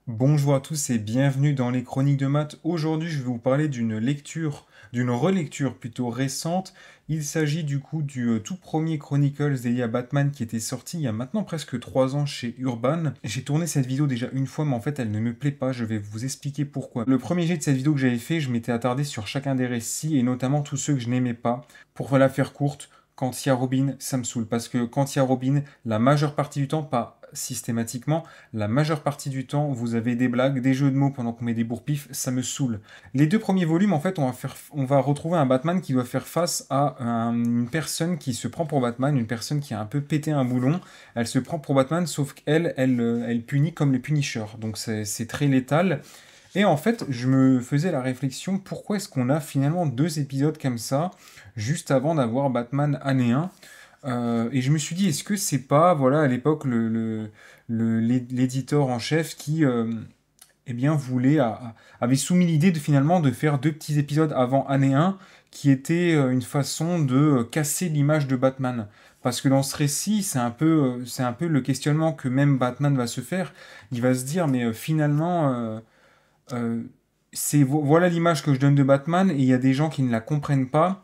Bonjour à tous et bienvenue dans les Chroniques de Maths. Aujourd'hui, je vais vous parler d'une relecture plutôt récente. Il s'agit du coup du tout premier Chronicles dédié à Batman qui était sorti il y a maintenant presque 3 ans chez Urban. J'ai tourné cette vidéo déjà une fois, mais en fait, elle ne me plaît pas. Je vais vous expliquer pourquoi. Le premier jet de cette vidéo que j'avais fait, je m'étais attardé sur chacun des récits et notamment tous ceux que je n'aimais pas. Pour la faire courte, quand il y a Robin, ça me saoule. Parce que quand il y a Robin, la majeure partie du temps, pas systématiquement, la majeure partie du temps, vous avez des blagues, des jeux de mots pendant qu'on met des bourre-pifs, ça me saoule. Les deux premiers volumes, en fait, on va retrouver un Batman qui doit faire face à une personne qui se prend pour Batman, une personne qui a un peu pété un boulon. Elle se prend pour Batman, sauf qu'elle punit comme les Punishers. Donc c'est très létal. Et en fait, je me faisais la réflexion, pourquoi est-ce qu'on a finalement deux épisodes comme ça, juste avant d'avoir Batman année 1. Et je me suis dit, est-ce que c'est pas, voilà, à l'époque, l'éditeur en chef qui, eh bien, avait soumis l'idée de finalement de faire deux petits épisodes avant année 1, qui était une façon de casser l'image de Batman. Parce que dans ce récit, c'est un peu le questionnement que même Batman va se faire. Il va se dire, mais finalement, euh, voilà l'image que je donne de Batman, et il y a des gens qui ne la comprennent pas.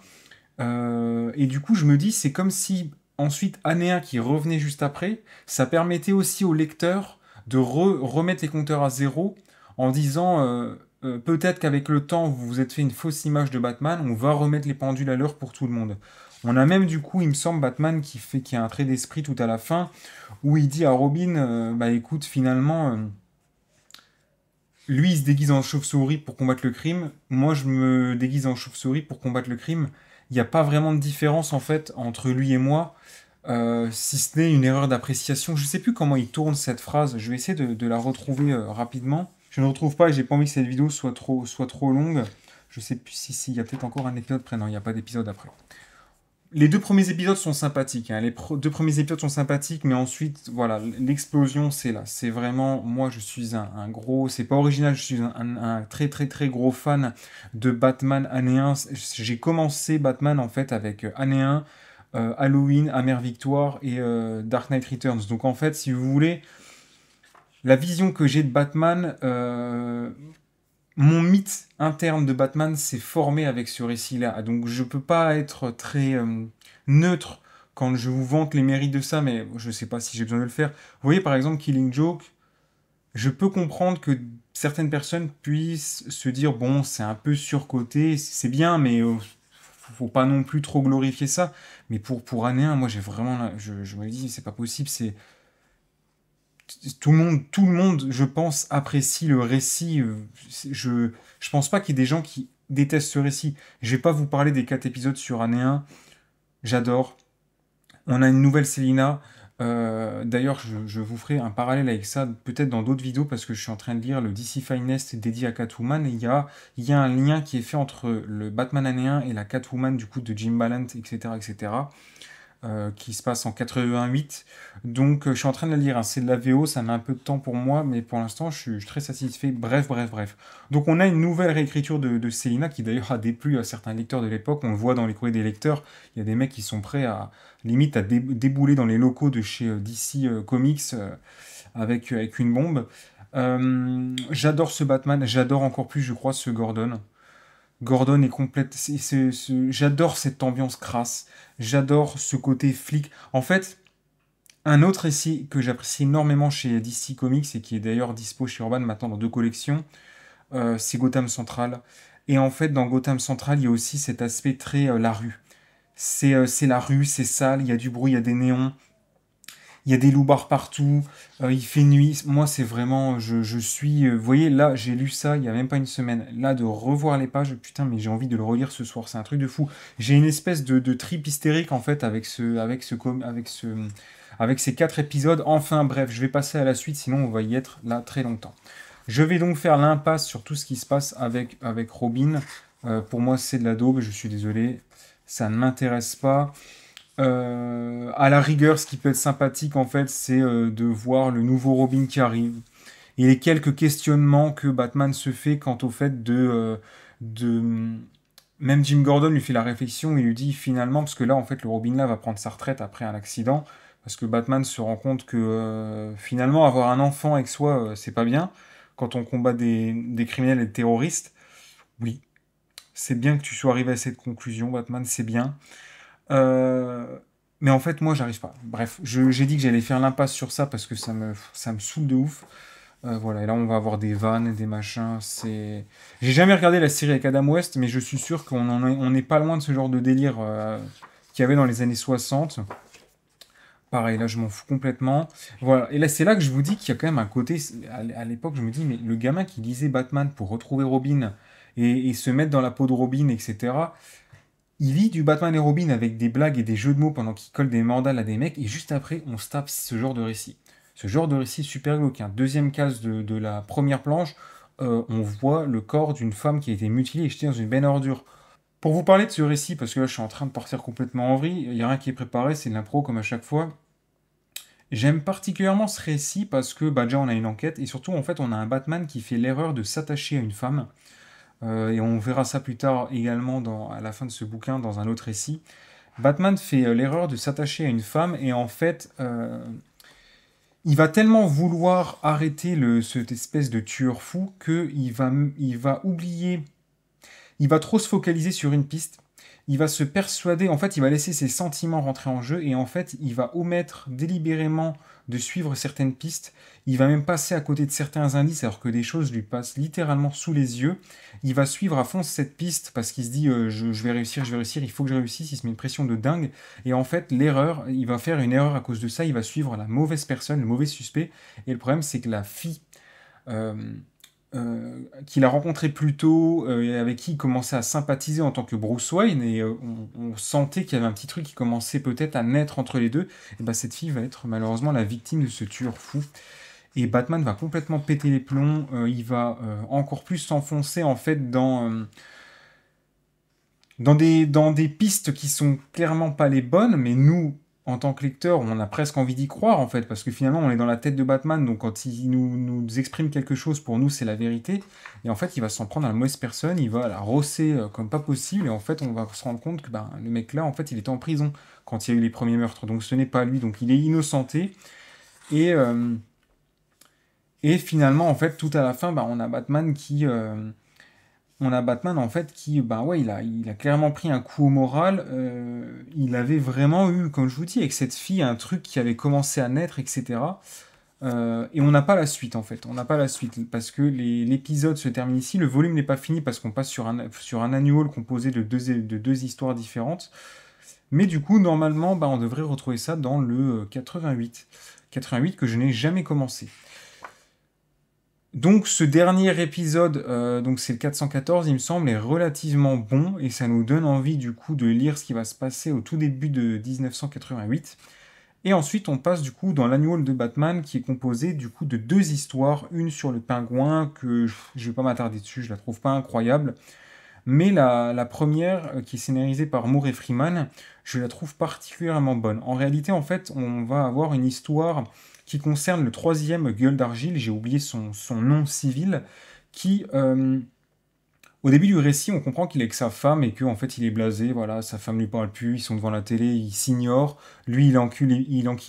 Et du coup, je me dis, c'est comme si ensuite, année 1 qui revenait juste après, ça permettait aussi au lecteur de remettre les compteurs à zéro en disant peut-être qu'avec le temps, vous vous êtes fait une fausse image de Batman, on va remettre les pendules à l'heure pour tout le monde. On a même du coup, il me semble, Batman qui a un trait d'esprit tout à la fin, où il dit à Robin, bah écoute, finalement, lui il se déguise en chauve-souris pour combattre le crime, moi je me déguise en chauve-souris pour combattre le crime. Il n'y a pas vraiment de différence en fait entre lui et moi, si ce n'est une erreur d'appréciation. Je ne sais plus comment il tourne cette phrase, je vais essayer de la retrouver rapidement. Je ne retrouve pas et j'ai pas envie que cette vidéo soit trop longue. Je sais plus s'il y a peut-être encore un épisode après. Non, il n'y a pas d'épisode après. Les deux premiers épisodes sont sympathiques, hein. Deux premiers épisodes sont sympathiques, mais ensuite, voilà, l'explosion, c'est là. C'est vraiment, moi, je suis un gros, c'est pas original, je suis un très très très gros fan de Batman année 1. J'ai commencé Batman en fait avec année 1, Halloween, Amère Victoire et Dark Knight Returns. Donc en fait, si vous voulez, la vision que j'ai de Batman, mon mythe interne de Batman s'est formé avec ce récit-là. Donc je peux pas être très neutre quand je vous vante les mérites de ça, mais je sais pas si j'ai besoin de le faire. Vous voyez par exemple Killing Joke, je peux comprendre que certaines personnes puissent se dire bon, c'est un peu surcoté, c'est bien, mais faut pas non plus trop glorifier ça. Mais pour année 1, moi j'ai vraiment, je me dis c'est pas possible, c'est tout le monde, je pense, apprécie le récit. Je pense pas qu'il y ait des gens qui détestent ce récit. Je vais pas vous parler des 4 épisodes sur année 1. J'adore. On a une nouvelle Selina. D'ailleurs, je vous ferai un parallèle avec ça, peut-être dans d'autres vidéos, parce que je suis en train de lire le DC Finest dédié à Catwoman, et il y a un lien qui est fait entre le Batman année 1 et la Catwoman, du coup, de Jim Ballant, etc., etc., qui se passe en 88. Donc je suis en train de la lire, hein. C'est de la VO, ça met un peu de temps pour moi, mais pour l'instant je suis très satisfait. Bref, bref, bref. Donc on a une nouvelle réécriture de Selina qui d'ailleurs a déplu à certains lecteurs de l'époque. On le voit dans les courriers des lecteurs, il y a des mecs qui sont prêts à limite à débouler dans les locaux de chez DC Comics avec une bombe. J'adore ce Batman, j'adore encore plus, je crois, ce Gordon. Gordon est complète. J'adore cette ambiance crasse. J'adore ce côté flic. En fait, un autre récit que j'apprécie énormément chez DC Comics et qui est d'ailleurs dispo chez Urban maintenant dans deux collections, c'est Gotham Central. Et en fait, dans Gotham Central, il y a aussi cet aspect très la rue. C'est la rue, c'est sale, il y a du bruit, il y a des néons, il y a des loupards partout, il fait nuit. Moi, c'est vraiment, je suis. Vous voyez, là, j'ai lu ça il n'y a même pas une semaine. Là, de revoir les pages, putain, mais j'ai envie de le relire ce soir. C'est un truc de fou. J'ai une espèce de trip hystérique en fait avec ces 4 épisodes. Enfin, bref, je vais passer à la suite, sinon on va y être là très longtemps. Je vais donc faire l'impasse sur tout ce qui se passe avec Robin. Pour moi, c'est de la daube, je suis désolé. Ça ne m'intéresse pas. À la rigueur, ce qui peut être sympathique, en fait, c'est de voir le nouveau Robin qui arrive. Et les quelques questionnements que Batman se fait quant au fait de... Même Jim Gordon lui fait la réflexion, il lui dit finalement, parce que là, en fait, le Robin là va prendre sa retraite après un accident, parce que Batman se rend compte que finalement, avoir un enfant avec soi, c'est pas bien. quand on combat des criminels et des terroristes. Oui, c'est bien que tu sois arrivé à cette conclusion, Batman, c'est bien. Euh, mais en fait, moi, j'arrive pas. Bref, j'ai dit que j'allais faire l'impasse sur ça parce que ça me saoule de ouf. Voilà, et là, on va avoir des vannes, des machins. J'ai jamais regardé la série avec Adam West, mais je suis sûr on n'est pas loin de ce genre de délire qu'il y avait dans les années 60. Pareil, là, je m'en fous complètement. Voilà, et là, c'est là que je vous dis qu'il y a quand même un côté. À l'époque, je me dis, mais le gamin qui lisait Batman pour retrouver Robin et se mettre dans la peau de Robin, etc. Il lit du Batman et Robin avec des blagues et des jeux de mots pendant qu'il colle des mandales à des mecs, et juste après, on se tape ce genre de récit. Ce genre de récit super glauque. Hein. Deuxième case de la première planche, on voit le corps d'une femme qui a été mutilée et jetée dans une benne à ordures. Pour vous parler de ce récit, parce que là je suis en train de partir complètement en vrille, il n'y a rien qui est préparé, c'est de l'impro comme à chaque fois. J'aime particulièrement ce récit parce que bah, déjà on a une enquête et surtout en fait on a un Batman qui fait l'erreur de s'attacher à une femme. Et on verra ça plus tard également à la fin de ce bouquin dans un autre récit. Batman fait l'erreur de s'attacher à une femme et en fait, il va tellement vouloir arrêter cette espèce de tueur fou il va oublier, il va trop se focaliser sur une piste. Il va se persuader, en fait, il va laisser ses sentiments rentrer en jeu et en fait, il va omettre délibérément de suivre certaines pistes. Il va même passer à côté de certains indices alors que des choses lui passent littéralement sous les yeux. Il va suivre à fond cette piste parce qu'il se dit je vais réussir, il faut que je réussisse. Il se met une pression de dingue et en fait, il va faire une erreur à cause de ça. Il va suivre la mauvaise personne, le mauvais suspect. Et le problème, c'est que la fille euh, qu'il a rencontré plus tôt et avec qui il commençait à sympathiser en tant que Bruce Wayne et on sentait qu'il y avait un petit truc qui commençait peut-être à naître entre les deux, et bah, cette fille va être malheureusement la victime de ce tueur fou. Et Batman va complètement péter les plombs, il va encore plus s'enfoncer en fait dans des pistes qui sont clairement pas les bonnes, mais nous, en tant que lecteurs, on a presque envie d'y croire, en fait, parce que finalement, on est dans la tête de Batman, donc quand il nous exprime quelque chose, pour nous, c'est la vérité. Et en fait, il va s'en prendre à la mauvaise personne, il va la rosser comme pas possible, et en fait, on va se rendre compte que ben, le mec-là, en fait, il était en prison quand il y a eu les premiers meurtres, donc ce n'est pas lui, donc il est innocenté. Et, euh, et finalement, en fait, tout à la fin, ben, on a Batman en fait qui, bah ouais, il a clairement pris un coup au moral. Il avait vraiment eu, comme je vous dis, avec cette fille, un truc qui avait commencé à naître, etc. Et on n'a pas la suite en fait. On n'a pas la suite parce que l'épisode se termine ici. Le volume n'est pas fini parce qu'on passe sur un annual composé de deux histoires différentes. Mais du coup, normalement, bah, on devrait retrouver ça dans le 88. 88 que je n'ai jamais commencé. Donc ce dernier épisode, donc c'est le 414, il me semble, est relativement bon et ça nous donne envie du coup de lire ce qui va se passer au tout début de 1988. Et ensuite on passe du coup dans l'annual de Batman qui est composé du coup de deux histoires, une sur le pingouin que je vais pas m'attarder dessus, je la trouve pas incroyable, mais la première qui est scénarisée par Moore et Freeman, je la trouve particulièrement bonne. En réalité en fait on va avoir une histoire qui concerne le troisième Gueule d'Argile, j'ai oublié son nom civil, qui, au début du récit, on comprend qu'il est avec sa femme et qu'en fait il est blasé, voilà, sa femme lui parle plus, ils sont devant la télé, ils s'ignorent, lui il enquille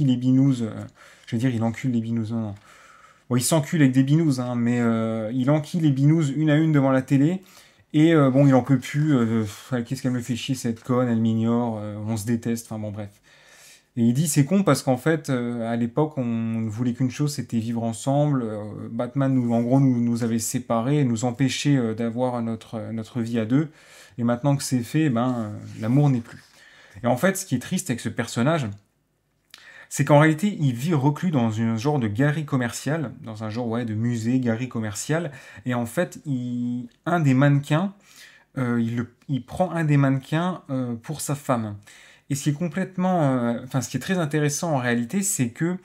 les binous, je veux dire il encule les binous, non, non. Bon, il s'encule avec des binous, hein, mais il enquille les binous une à une devant la télé, et bon, il en peut plus, qu'est-ce qu'elle me fait chier cette conne, elle m'ignore, on se déteste, enfin bon bref. Et il dit c'est con parce qu'en fait, à l'époque, on ne voulait qu'une chose, c'était vivre ensemble. Batman, en gros, nous avait séparés, nous empêchait d'avoir notre vie à deux. Et maintenant que c'est fait, ben, l'amour n'est plus. Et en fait, ce qui est triste avec ce personnage, c'est qu'en réalité, il vit reclus dans un genre de galerie commerciale, dans un genre ouais, de musée, galerie commerciale. Et en fait, un des mannequins, il prend un des mannequins pour sa femme. Et ce qui est enfin, ce qui est très intéressant en réalité, c'est que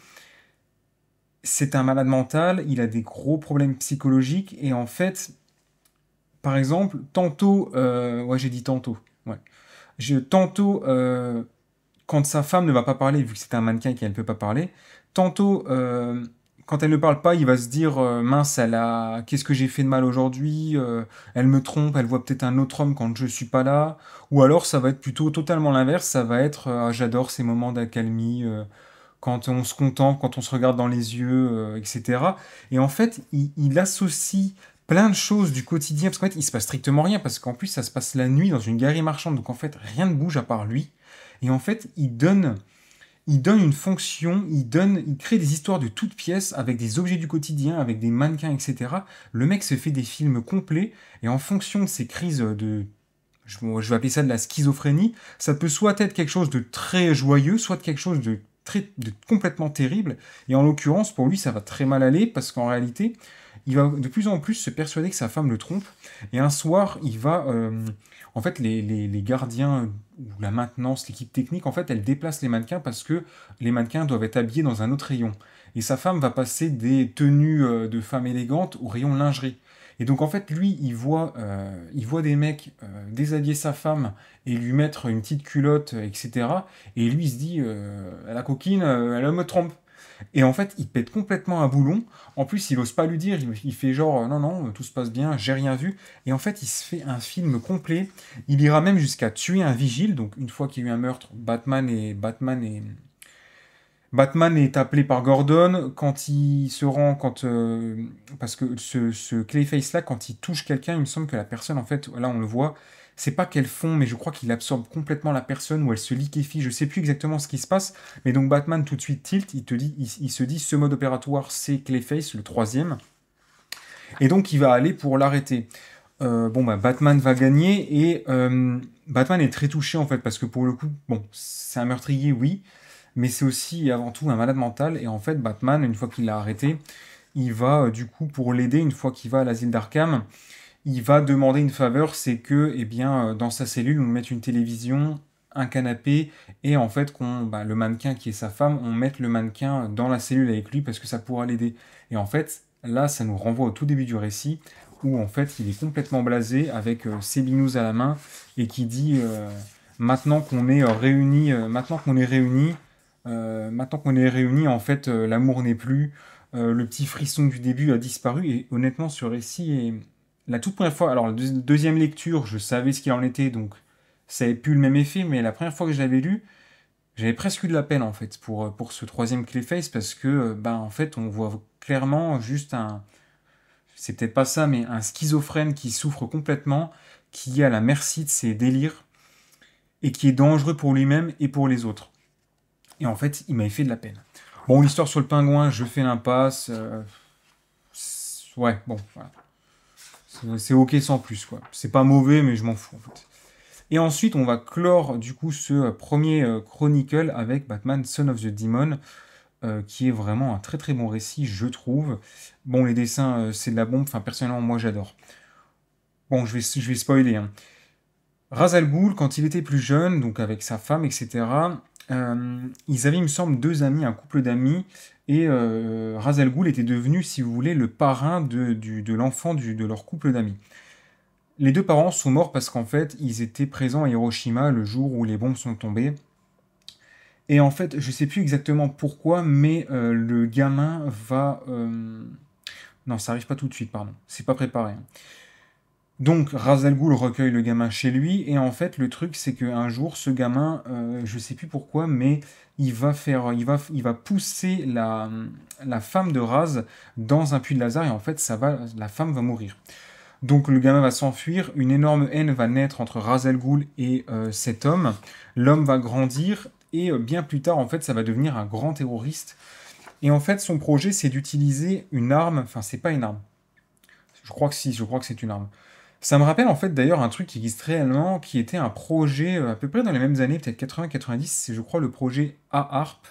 c'est un malade mental, il a des gros problèmes psychologiques, et en fait, par exemple, tantôt, ouais, j'ai dit tantôt, ouais, tantôt, quand sa femme ne va pas parler, vu que c'est un mannequin et qu'elle ne peut pas parler, tantôt, quand elle ne parle pas, il va se dire, mince, qu'est-ce que j'ai fait de mal aujourd'hui? Elle me trompe, elle voit peut-être un autre homme quand je suis pas là. Ou alors, ça va être plutôt totalement l'inverse, ça va être, ah, j'adore ces moments d'accalmie, quand on se contemple, quand on se regarde dans les yeux, etc. Et en fait, il associe plein de choses du quotidien, parce qu'en fait, il se passe strictement rien, parce qu'en plus, ça se passe la nuit dans une galerie marchande, donc en fait, rien ne bouge à part lui. Et en fait, il donne une fonction, il crée des histoires de toutes pièces avec des objets du quotidien, avec des mannequins, etc. Le mec se fait des films complets et en fonction de ses crises je vais appeler ça de la schizophrénie, ça peut soit être quelque chose de très joyeux, soit quelque chose de complètement terrible. Et en l'occurrence, pour lui, ça va très mal aller parce qu'en réalité, il va de plus en plus se persuader que sa femme le trompe. Et un soir, en fait, les gardiens ou la maintenance, l'équipe technique, en fait, elle déplace les mannequins parce que les mannequins doivent être habillés dans un autre rayon. Et sa femme va passer des tenues de femme élégante au rayon lingerie. Et donc, en fait, lui, il voit des mecs déshabiller sa femme et lui mettre une petite culotte, etc. Et lui, il se dit, la coquine, elle me trompe. Et en fait, il pète complètement un boulon. En plus, il ose pas lui dire. Il fait genre, non, non, tout se passe bien, j'ai rien vu. Et en fait, il se fait un film complet. Il ira même jusqu'à tuer un vigile. Donc, une fois qu'il y a eu un meurtre, Batman est appelé par Gordon quand il se rend, parce que ce Clayface là, quand il touche quelqu'un, il me semble que la personne, en fait, là on le voit, c'est pas qu'elle fond, mais je crois qu'il absorbe complètement la personne ou elle se liquéfie. Je sais plus exactement ce qui se passe, mais donc Batman tout de suite tilt, il se dit, ce mode opératoire c'est Clayface, le troisième, et donc il va aller pour l'arrêter. Bon bah Batman va gagner et Batman est très touché en fait parce que pour le coup, bon, c'est un meurtrier, oui, mais c'est aussi et avant tout un malade mental. Et en fait, Batman, une fois qu'il l'a arrêté, il va du coup, pour l'aider, une fois qu'il va à l'asile d'Arkham, il va demander une faveur, c'est que, eh bien, dans sa cellule, on mette une télévision, un canapé, et en fait, le mannequin qui est sa femme, on mette le mannequin dans la cellule avec lui parce que ça pourra l'aider. Et en fait, là, ça nous renvoie au tout début du récit, où en fait, il est complètement blasé avec ses binous à la main, et qui dit, maintenant qu'on est réunis, maintenant qu'on est réunis, en fait, l'amour n'est plus. Le petit frisson du début a disparu. Et honnêtement, ce récit est la toute première fois. Alors, la deuxième lecture, je savais ce qu'il en était, donc ça n'avait plus le même effet. Mais la première fois que je l'avais lu, j'avais presque eu de la peine, en fait, pour ce troisième Clayface, parce que, en fait, on voit clairement juste un. C'est peut-être pas ça, mais un schizophrène qui souffre complètement, qui est à la merci de ses délires, et qui est dangereux pour lui-même et pour les autres. Et en fait, il m'avait fait de la peine. Bon, l'histoire sur le pingouin, je fais l'impasse. Ouais, bon, voilà. C'est ok sans plus, quoi. C'est pas mauvais, mais je m'en fous, en fait. Et ensuite, on va clore, du coup, ce premier Chronicle avec Batman Son of the Demon, qui est vraiment un très très bon récit, je trouve. Bon, les dessins, c'est de la bombe. Enfin, personnellement, moi, j'adore. Bon, je vais spoiler, hein. Ra's al Ghul, quand il était plus jeune, donc avec sa femme, etc., ils avaient, il me semble, deux amis, un couple d'amis, et Ra's al Ghul était devenu, si vous voulez, le parrain de l'enfant de leur couple d'amis. Les deux parents sont morts parce qu'en fait, ils étaient présents à Hiroshima le jour où les bombes sont tombées. Et en fait, je sais plus exactement pourquoi, mais le gamin va... Non, ça arrive pas tout de suite, pardon. C'est pas préparé, hein. Donc, Ra's al Ghul recueille le gamin chez lui, et en fait, le truc, c'est qu'un jour, ce gamin, je sais plus pourquoi, mais il va pousser la femme de Raz dans un puits de Lazare, et en fait, la femme va mourir. Donc, le gamin va s'enfuir, une énorme haine va naître entre Ra's al Ghul et cet homme. L'homme va grandir, et bien plus tard, en fait, ça va devenir un grand terroriste. Et en fait, son projet, c'est d'utiliser une arme, enfin, c'est pas une arme. Je crois que si, je crois que c'est une arme. Ça me rappelle en fait d'ailleurs un truc qui existe réellement, qui était un projet à peu près dans les mêmes années, peut-être 80-90, c'est je crois le projet A-HARP.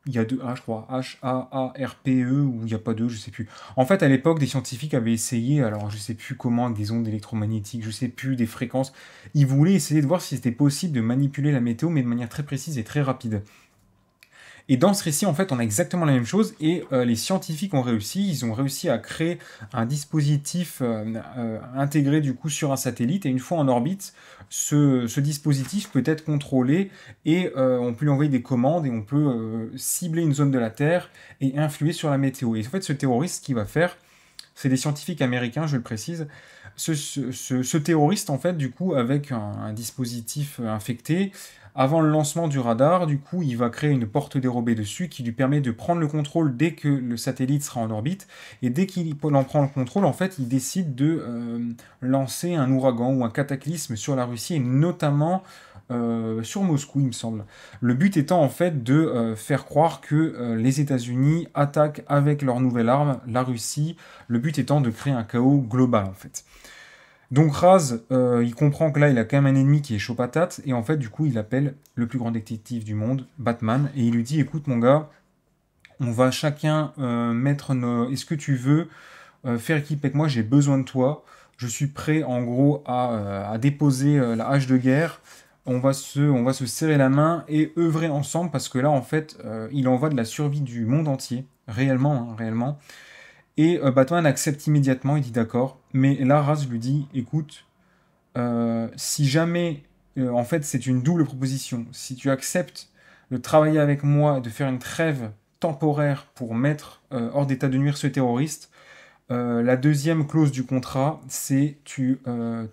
Il y a deux A, je crois, H-A-A-R-P-E, ou il n'y a pas deux, je sais plus. En fait, à l'époque, des scientifiques avaient essayé, alors je sais plus comment, avec des ondes électromagnétiques, je sais plus, des fréquences. Ils voulaient essayer de voir si c'était possible de manipuler la météo, mais de manière très précise et très rapide. Et dans ce récit, en fait, on a exactement la même chose et les scientifiques ont réussi. Ils ont réussi à créer un dispositif intégré du coup sur un satellite et une fois en orbite, ce dispositif peut être contrôlé et on peut lui envoyer des commandes et on peut cibler une zone de la Terre et influer sur la météo. Et en fait, ce terroriste, ce qu'il va faire, C'est des scientifiques américains, je le précise. Ce terroriste, en fait, du coup, avec un dispositif infecté, avant le lancement du radar, du coup, il va créer une porte dérobée dessus qui lui permet de prendre le contrôle dès que le satellite sera en orbite. Et dès qu'il en prend le contrôle, en fait, il décide de lancer un ouragan ou un cataclysme sur la Russie, et notamment sur Moscou, il me semble. Le but étant en fait de faire croire que les États-Unis attaquent avec leur nouvelle arme la Russie, le but étant de créer un chaos global en fait. Donc Raz, il comprend que là, il a quand même un ennemi qui est chaud patate, et en fait, du coup, il appelle le plus grand détective du monde, Batman, et il lui dit, écoute mon gars, on va chacun mettre nos... Est-ce que tu veux faire équipe avec moi? J'ai besoin de toi. Je suis prêt, en gros, à déposer la hache de guerre. On va se serrer la main et œuvrer ensemble parce que là, en fait, il en va de la survie du monde entier, réellement, hein, réellement. Et Batman accepte immédiatement, il dit d'accord. Mais là, Raz lui dit, écoute, si jamais, en fait, c'est une double proposition. Si tu acceptes de travailler avec moi, de faire une trêve temporaire pour mettre hors d'état de nuire ce terroriste, la deuxième clause du contrat, c'est tu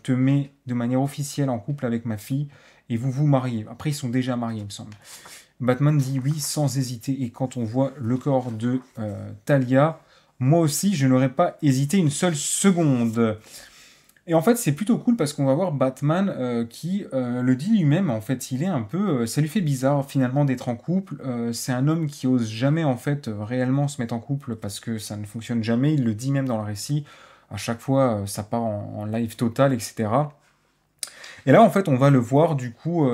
te mets de manière officielle en couple avec ma fille et vous vous mariez. Après, ils sont déjà mariés, il me semble. Batman dit oui sans hésiter. Et quand on voit le corps de Talia, moi aussi, je n'aurais pas hésité une seule seconde. Et en fait, c'est plutôt cool parce qu'on va voir Batman qui le dit lui-même. En fait, il est un peu. Ça lui fait bizarre finalement d'être en couple. C'est un homme qui ose jamais en fait réellement se mettre en couple parce que ça ne fonctionne jamais. Il le dit même dans le récit. À chaque fois, ça part en live total, etc. Et là, en fait, on va le voir du coup,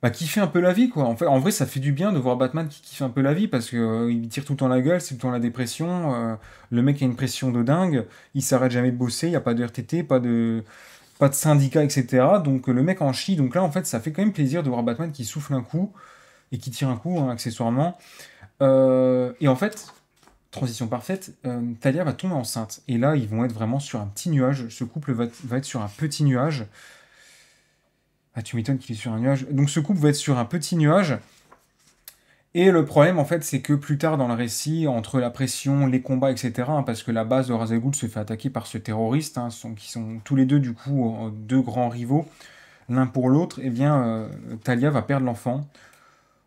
bah, kiffer un peu la vie, quoi. En fait, en vrai, ça fait du bien de voir Batman qui kiffe un peu la vie parce que il tire tout le temps la gueule, c'est tout le temps la dépression. Le mec a une pression de dingue, il s'arrête jamais de bosser, il n'y a pas de RTT, pas de syndicat, etc. Donc le mec en chie. Donc là, en fait, ça fait quand même plaisir de voir Batman qui souffle un coup et qui tire un coup, hein, accessoirement. Et en fait, transition parfaite, Talia va tomber enceinte. Et là, ils vont être vraiment sur un petit nuage. Ce couple va être sur un petit nuage. Ah, tu m'étonnes qu'il est sur un nuage. Donc ce couple va être sur un petit nuage. Et le problème, en fait, c'est que plus tard dans le récit, entre la pression, les combats, etc., hein, parce que la base de Ra's al Ghul se fait attaquer par ce terroriste, hein, qui sont tous les deux, du coup, deux grands rivaux, l'un pour l'autre, eh bien, Talia va perdre l'enfant.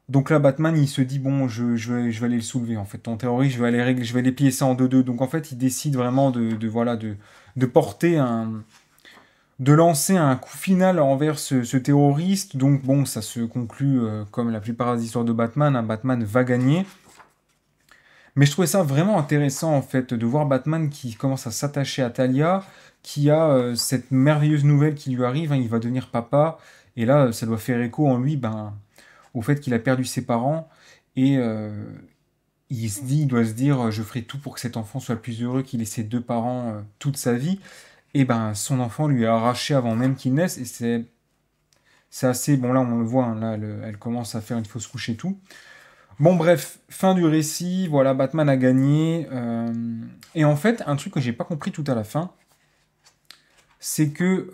Donc là, Batman, il se dit, bon, je vais aller le soulever, en fait. Ton terroriste, je vais aller régler, je vais aller plier ça en deux-deux. Donc en fait, il décide vraiment voilà, de porter de lancer un coup final envers ce terroriste. Donc bon, ça se conclut comme la plupart des histoires de Batman, hein, Batman va gagner. Mais je trouvais ça vraiment intéressant en fait de voir Batman qui commence à s'attacher à Talia, qui a cette merveilleuse nouvelle qui lui arrive, hein, il va devenir papa, et là ça doit faire écho en lui au fait qu'il a perdu ses parents, et il doit se dire je ferai tout pour que cet enfant soit le plus heureux, qu'il ait ses deux parents toute sa vie. Et ben son enfant lui est arraché avant même qu'il naisse, et c'est assez bon. Là on le voit, hein, là elle commence à faire une fausse couche et tout. Bon bref, fin du récit, voilà, Batman a gagné. Et en fait, un truc que j'ai pas compris tout à la fin, c'est que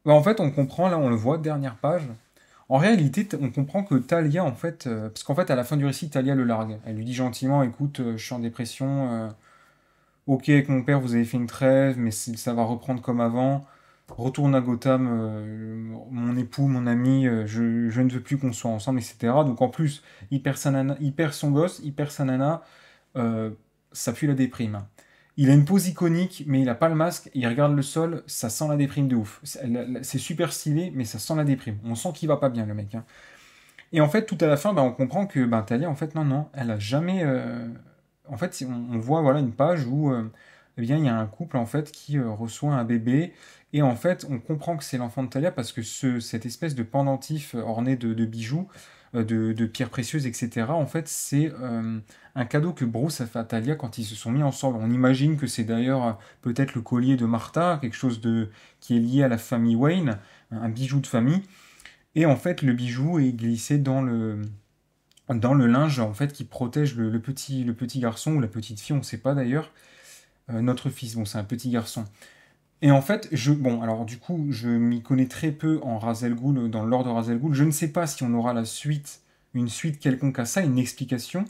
bah, en fait on comprend, là on le voit, dernière page. En réalité, on comprend que Talia, en fait, parce qu'en fait, à la fin du récit, Talia le largue. Elle lui dit gentiment, écoute, je suis en dépression, ok, avec mon père, vous avez fait une trêve, mais ça va reprendre comme avant. Retourne à Gotham, mon époux, mon ami, je ne veux plus qu'on soit ensemble, etc. Donc en plus, il perd son gosse, il perd sa nana, euh, ça pue la déprime, hein. Il a une pose iconique, mais il n'a pas le masque, il regarde le sol, ça sent la déprime de ouf. C'est super stylé, mais ça sent la déprime. On sent qu'il va pas bien, le mec, hein. Et en fait, tout à la fin, bah, on comprend que bah, Talia, en fait, non, non, elle a jamais. En fait, on voit voilà, une page où eh bien, il y a un couple en fait, qui reçoit un bébé. Et en fait, on comprend que c'est l'enfant de Talia parce que cette espèce de pendentif orné de bijoux, de pierres précieuses, etc., en fait, c'est un cadeau que Bruce a fait à Talia quand ils se sont mis ensemble. On imagine que c'est d'ailleurs peut-être le collier de Martha, quelque chose qui est lié à la famille Wayne, un bijou de famille. Et en fait, le bijou est glissé dans le linge en fait qui protège le petit garçon ou la petite fille, on ne sait pas d'ailleurs. Notre fils, bon, c'est un petit garçon. Et en fait, bon, alors du coup, je m'y connais très peu en Ra's al Ghul, dans l'ordre de Ra's al Ghul. Je ne sais pas si on aura une suite quelconque à ça, une explication.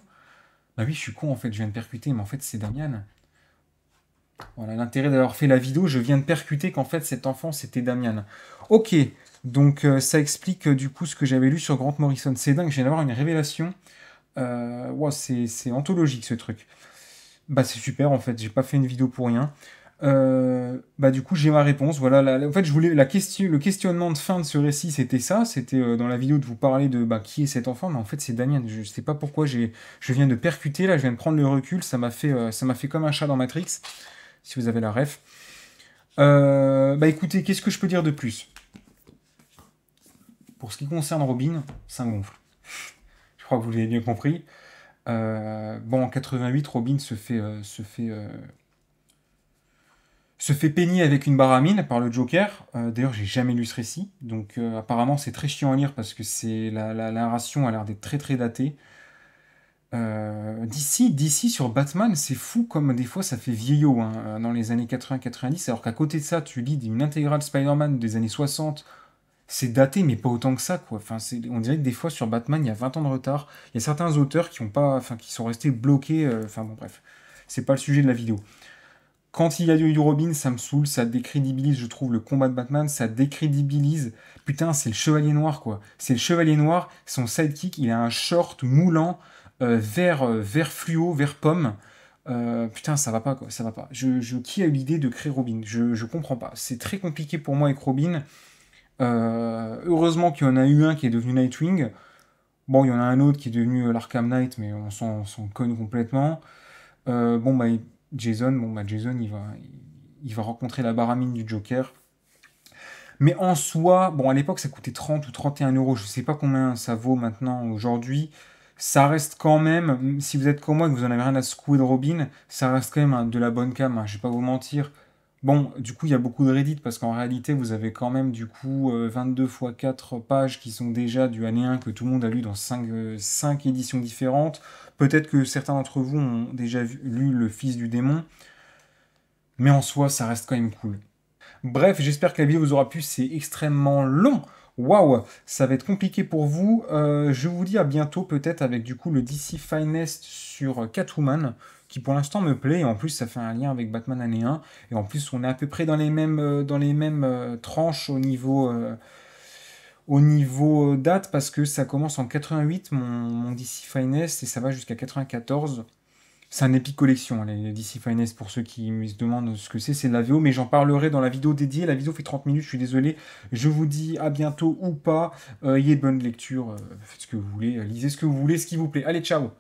Ah oui, je suis con en fait, je viens de percuter, mais en fait c'est Damian. Voilà l'intérêt d'avoir fait la vidéo, je viens de percuter qu'en fait cet enfant c'était Damian. Ok, donc ça explique du coup ce que j'avais lu sur Grant Morrison. C'est dingue, je viens d'avoir une révélation. Wow, c'est anthologique ce truc. Bah c'est super en fait, j'ai pas fait une vidéo pour rien. Bah du coup j'ai ma réponse. Voilà, en fait je voulais le questionnement de fin de ce récit c'était ça, c'était dans la vidéo de vous parler de bah, qui est cet enfant, mais en fait c'est Damien. Je sais pas pourquoi je viens de percuter là, je viens de prendre le recul, ça m'a fait comme un chat dans Matrix, si vous avez la ref. Bah écoutez, qu'est-ce que je peux dire de plus? Pour ce qui concerne Robin, ça gonfle. Je crois que vous l'avez bien compris. Bon, en 88, Robin se fait peigner avec une baramine par le Joker. D'ailleurs, j'ai jamais lu ce récit, donc apparemment c'est très chiant à lire parce que la narration a l'air d'être très très datée. DC sur Batman, c'est fou comme des fois ça fait vieillot hein, dans les années 80-90, alors qu'à côté de ça, tu lis une intégrale Spider-Man des années 60, c'est daté, mais pas autant que ça, quoi. Enfin, on dirait que des fois sur Batman, il y a 20 ans de retard. Il y a certains auteurs qui ont pas, enfin, qui sont restés bloqués. Enfin bon, bref, c'est pas le sujet de la vidéo. Quand il y a du Robin, ça me saoule, ça décrédibilise, je trouve, le combat de Batman, ça décrédibilise. Putain, c'est le Chevalier Noir, quoi. C'est le Chevalier Noir, son sidekick, il a un short moulant, vert fluo, vert pomme. Putain, ça va pas, quoi, ça va pas. Qui a eu l'idée de créer Robin? Je comprends pas. C'est très compliqué pour moi avec Robin. Heureusement qu'il y en a eu un qui est devenu Nightwing. Bon, il y en a un autre qui est devenu l'Arkham Knight, mais on s'en conne complètement. Bon, bah, Jason, il va rencontrer la baramine du Joker. Mais en soi, bon, à l'époque, ça coûtait 30 ou 31 euros. Je sais pas combien ça vaut maintenant aujourd'hui. Ça reste quand même, si vous êtes comme moi et que vous en avez rien à secouer de Robin, ça reste quand même de la bonne cam, hein, je vais pas vous mentir. Bon, du coup, il y a beaucoup de Reddit parce qu'en réalité, vous avez quand même du coup 22 fois 4 pages qui sont déjà du année 1 que tout le monde a lu dans 5 éditions différentes. Peut-être que certains d'entre vous ont déjà lu Le Fils du démon, mais en soi, ça reste quand même cool. Bref, j'espère que la vidéo vous aura plu, c'est extrêmement long. Waouh, ça va être compliqué pour vous. Je vous dis à bientôt peut-être avec du coup le DC Finest sur Catwoman, qui pour l'instant me plaît, et en plus ça fait un lien avec Batman année 1, et en plus on est à peu près dans les mêmes tranches au niveau date, parce que ça commence en 88, mon DC Finest, et ça va jusqu'à 94. C'est un Epic Collection, hein, les DC Finest, pour ceux qui se demandent ce que c'est de la VO, mais j'en parlerai dans la vidéo dédiée. La vidéo fait 30 minutes, je suis désolé. Je vous dis à bientôt ou pas. Ayez bonne lecture, faites ce que vous voulez, lisez ce que vous voulez, ce qui vous plaît. Allez, ciao!